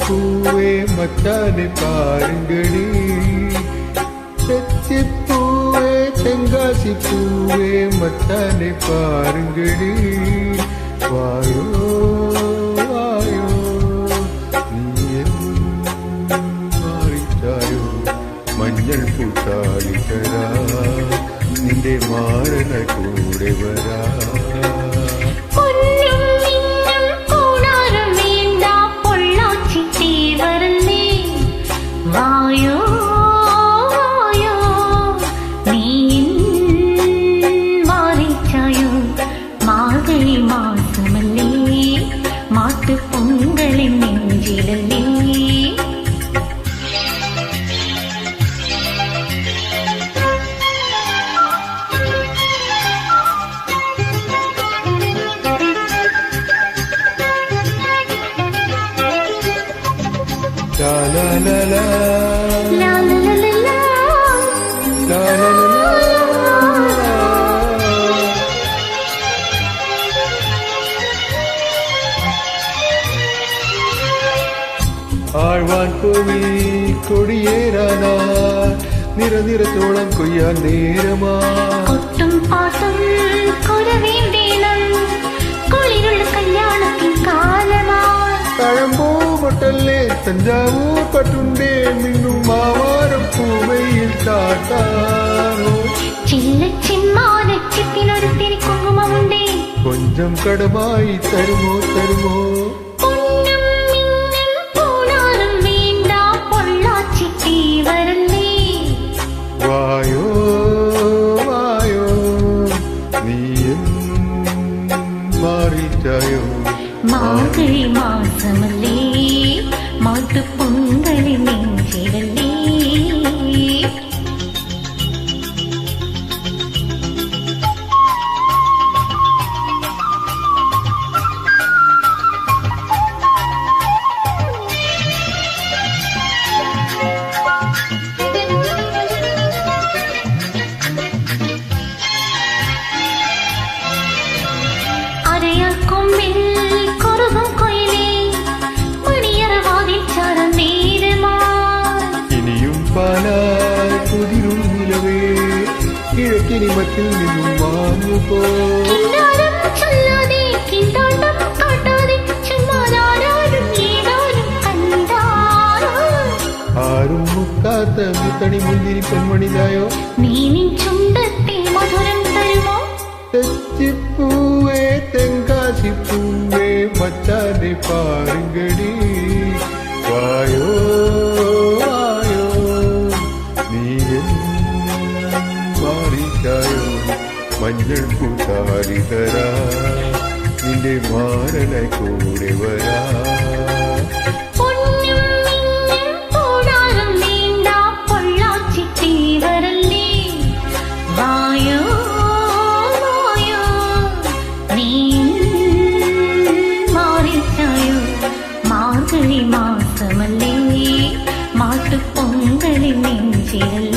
பூவே மச்சானை பாருங்கடி, தெச்சிப்பூவே தெங்காசி பூவே மச்சானை பாருங்கடி. வாயோ வாயோ நீ മാറിച്ചായോ മഞ്ഞൾ പൂത്താലിക്കരാ, നിന്റെ മാറന കൂടെ വരാ. വായോ വായോ നീ മാറിച്ചായോ Margazhi മാസമല്ലേ, മാട്ടു പൊങ്കലിൻ നെഞ്ചിലല്ലേ. La la la la la la la la la la la la la. ആഴ്വാൻ കോഴി കൊടിയേറാനാ, നിറനിറത്തോളം കൊയ്യാൻ നേരമാ. കൊട്ടും പാട്ടും കുരവേണ്ടേണം, കുളിരുള്ള കല്യാണത്തിൻ കാലമാ. തഴമ്പോ മൊട്ടല്ലേ തഞ്ചാവൂർ പട്ടുണ്ടേ, മിന്നും മാവാരം പൂവയിൽ ചാട്ടാനോ. ചില്ലച്ചിമ്മാനച്ചിത്തിനൊരുത്തിരി കുങ്കുമമുണ്ടേ, കൊഞ്ചം കടമായി തരുമോ തരുമോ. വായോ വായോ നീ മാറിച്ചായോ മാർഗഴി മാസമല്ലേ, മാട്ടു പൊങ്കലിൻ നെഞ്ചിലല്ലേ. കുതിരും നിലവേ കിഴക്കിനിമത്തിൽ നിന്നും വാങ്ങുപോ. ആരും മുക്കാത്ത മുത്തണി മുന്തിരി പൊന്മണിതായോ, നീ ചുണ്ടത്തെ മധുരം തരുമോ. തെച്ചിപ്പൂവേ തെങ്കാശി പൂവേ മച്ചാനെ പാരുങ്കടി. വായോ വായോ നീ മാറിച്ചായോ മഞ്ഞൾ പൂത്താലിതരാ, നിന്റെ മാറന കൂടെ വരാ. വായോ വായോ നീ മാറിച്ചായോ മാർഗഴി മാസമല്ലേ, മാട്ടു പൊങ്കലിൻ നെഞ്ചിലല്ലേ.